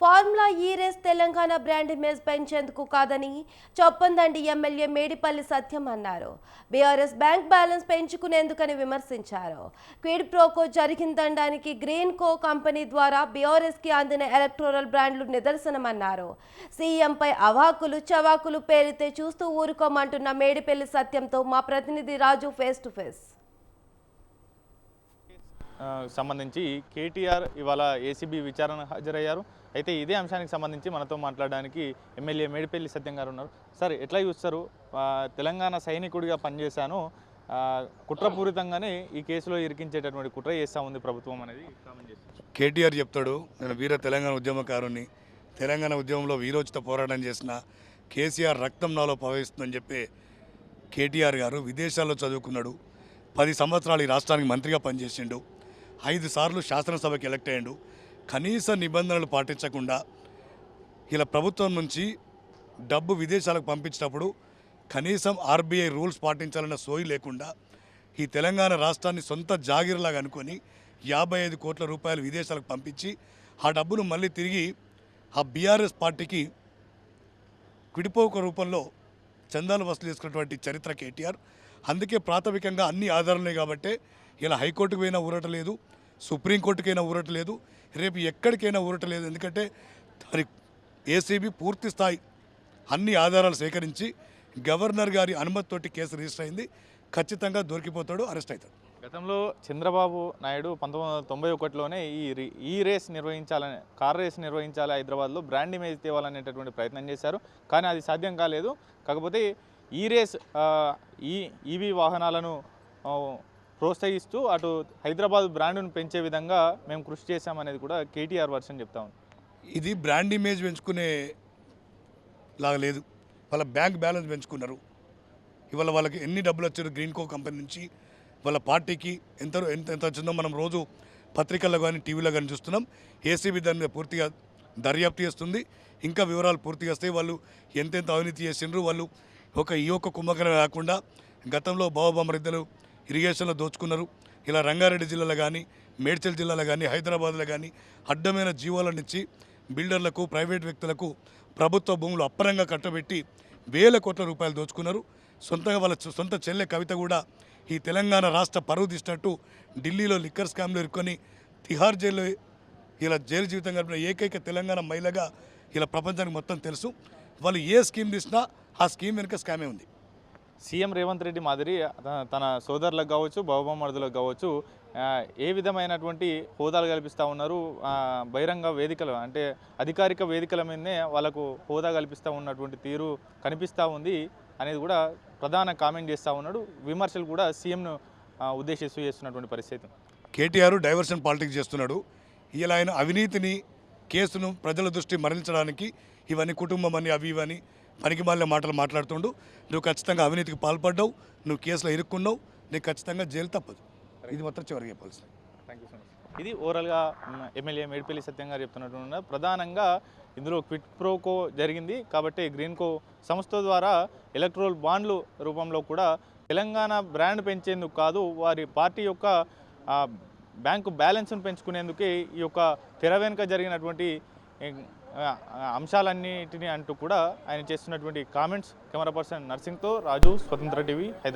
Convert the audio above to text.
Formula ఈ race Telangana brand image పెంచేందుకు కాదని చొప్పందండి ఎమ్మెల్యే మేడిపల్లి సత్యం అన్నారు. బీఆర్ఎస్ బ్యాంక్ బ్యాలెన్స్ పెంచుకునేందుకని విమర్శించారు. క్విడ్ ప్రోకో జరిగిందనడానికి గ్రీన్ కో కంపెనీ ద్వారా బీఆర్ఎస్కి అందిన ఎలక్టోరల్ బ్రాండ్లు నిదర్శనమన్నారు. సీఎంపై అవాకులు చవాకులు పేరితే చూస్తూ ఊరుకోమంటున్న మేడిపల్లి సత్యంతో మా ప్రతినిధి రాజు ఫేస్ టు ఫేస్. సంబంధించి కేటీఆర్ ఇవాళ ఏసీబీ విచారణ హాజరయ్యారు. అయితే ఇదే అంశానికి సంబంధించి మనతో మాట్లాడడానికి ఎమ్మెల్యే మేడిపల్లి సత్యం గారు ఉన్నారు. సార్, ఎట్లా చూస్తారు? తెలంగాణ సైనికుడిగా పనిచేశాను, కుట్రపూరితంగానే ఈ కేసులో ఇరికించేటటువంటి కుట్ర చేస్తూ ఉంది ప్రభుత్వం అనేది కామెంట్ చేస్తారు. కేటీఆర్ చెప్తాడు, నేను వీర తెలంగాణ ఉద్యమకారుని, తెలంగాణ ఉద్యమంలో వీరోచిత పోరాటం చేసిన కేసీఆర్ రక్తం నాలో ప్రవహిస్తుందని చెప్పి కేటీఆర్ గారు విదేశాల్లో చదువుకున్నాడు. 10 సంవత్సరాలు ఈ రాష్ట్రానికి మంత్రిగా పనిచేసిండు. 5 సార్లు శాసనసభకి ఎలక్ట్ అయ్యాడు. కనీస నిబంధనలు పాటించకుండా ఇలా ప్రభుత్వం నుంచి డబ్బు విదేశాలకు పంపించినప్పుడు కనీసం ఆర్బీఐ రూల్స్ పాటించాలన్న సోయి లేకుండా ఈ తెలంగాణ రాష్ట్రాన్ని సొంత జాగీర్లాగా అనుకొని 55 కోట్ల రూపాయలు విదేశాలకు పంపించి ఆ డబ్బును మళ్ళీ తిరిగి ఆ బీఆర్ఎస్ పార్టీకి క్విడ్ రూపంలో చందాలు వసూలు చేసుకున్నటువంటి చరిత్ర కేటీఆర్. అందుకే ప్రాథమికంగా అన్ని ఆధారాలే కాబట్టే ఇలా హైకోర్టుకు పోయినా ఊరటలేదు, సుప్రీంకోర్టుకైనా ఊరటలేదు, రేపు ఎక్కడికైనా ఊరటలేదు. ఎందుకంటే మరి ఏసీబీ పూర్తి స్థాయి అన్ని ఆధారాలు సేకరించి గవర్నర్ గారి అనుమతితోటి కేసు రిజిస్టర్ అయింది. ఖచ్చితంగా దొరికిపోతాడు, అరెస్ట్ అవుతాడు. గతంలో చంద్రబాబు నాయుడు 1991లోనే ఈ రేస్ నిర్వహించాలని, కార్ రేస్ నిర్వహించాలి హైదరాబాద్లో, బ్రాండ్ ఇమేజ్ తేవాలనేటటువంటి ప్రయత్నం చేశారు. కానీ అది సాధ్యం కాలేదు. కాకపోతే ఈ రేస్ ఈవీ వాహనాలను ప్రోత్సహిస్తూ అటు హైదరాబాద్ బ్రాండ్ను పెంచే విధంగా మేము కృషి చేశామనేది కూడా కేటీఆర్ వర్షన్ చెప్తా ఉంది. ఇది బ్రాండ్ ఇమేజ్ పెంచుకునే లాగా లేదు. వాళ్ళ బ్యాంక్ బ్యాలెన్స్ పెంచుకున్నారు. ఇవాళ వాళ్ళకి ఎన్ని డబ్బులు వచ్చారు గ్రీన్ కో కంపెనీ నుంచి, వాళ్ళ పార్టీకి ఎంత వచ్చిందో మనం రోజు పత్రికల్లో కానీ టీవీలో కానీ చూస్తున్నాం. ఏసీబీ దాన్ని పూర్తిగా దర్యాప్తు చేస్తుంది. ఇంకా వివరాలు పూర్తిగా వస్తాయి. వాళ్ళు ఎంతెంత అవినీతి చేసిండ్రు, వాళ్ళు ఈ కుంభకరం కాకుండా గతంలో బావబామరిద్దరు ఇరిగేషన్లో దోచుకున్నారు. ఇలా రంగారెడ్డి జిల్లాలో కానీ, మేడ్చల్ జిల్లాలో కానీ, హైదరాబాద్లో కానీ అడ్డమైన జీవాలనిచ్చి బిల్డర్లకు, ప్రైవేట్ వ్యక్తులకు ప్రభుత్వ భూములు అప్పరంగా కట్టబెట్టి వేల కోట్ల రూపాయలు దోచుకున్నారు. సొంతంగా వాళ్ళ సొంత చెల్లె కవిత కూడా ఈ తెలంగాణ రాష్ట్ర పరువు తీసినట్టు ఢిల్లీలో లిక్కర్ స్కామ్లో ఇరుక్కొని తిహార్ జైల్లో ఇలా జైలు జీవితం గడిపిన ఏకైక తెలంగాణ మహిళగా ఇలా ప్రపంచానికి మొత్తం తెలుసు. వాళ్ళు ఏ స్కీమ్ తీసినా ఆ స్కీమ్ వెనుక స్కామే ఉంది. సీఎం రేవంత్ రెడ్డి మాదిరి తన సోదరులకు కావచ్చు, బావబామరుదులకు కావచ్చు ఏ విధమైనటువంటి హోదాలు కల్పిస్తూ ఉన్నారు. బహిరంగ వేదికలు అంటే అధికారిక వేదికల మీదనే వాళ్ళకు హోదా కల్పిస్తూ ఉన్నటువంటి తీరు కనిపిస్తూ ఉంది అనేది కూడా ప్రధాన కామెంట్ చేస్తూ ఉన్నాడు. విమర్శలు కూడా సీఎంను ఉద్దేశిస్తూ చేస్తున్నటువంటి పరిస్థితి. కేటీఆర్ డైవర్షన్ పాలిటిక్స్ చేస్తున్నాడు. ఇలా ఆయన అవినీతిని, కేసును ప్రజల దృష్టి మరలించడానికి ఇవన్నీ కుటుంబం అని అవి ఇవని పనికి మాలిన మాటలు మాట్లాడుతుండు. నువ్వు ఖచ్చితంగా అవినీతికి పాల్పడ్డావు, నువ్వు కేసులో ఇరుక్కున్నావు, నీకు ఖచ్చితంగా జైలు తప్పదు. ఇది మాత్రం చివరికి చెప్పాల్సింది. Thank you so much. ఇది ఓవరాల్గా ఎమ్మెల్యే మేడిపల్లి సత్యం గారు చెప్తున్నట్టు ప్రధానంగా ఇందులో క్విడ్ ప్రోకో జరిగింది కాబట్టి గ్రీన్ కో సంస్థ ద్వారా ఎలక్ట్రోల్ బాండ్లు రూపంలో కూడా తెలంగాణ బ్రాండ్ పెంచేందుకు కాదు, వారి పార్టీ యొక్క బ్యాంకు బ్యాలెన్స్ను పెంచుకునేందుకే ఈ యొక్క తెర వెనుక జరిగినటువంటి అంశాలన్నిటిని అంటూ కూడా ఆయన చేస్తున్నటువంటి కామెంట్స్. కెమెరా పర్సన్ నర్సింగ్తో రాజు, స్వతంత్ర టీవీ, హైదరాబాద్.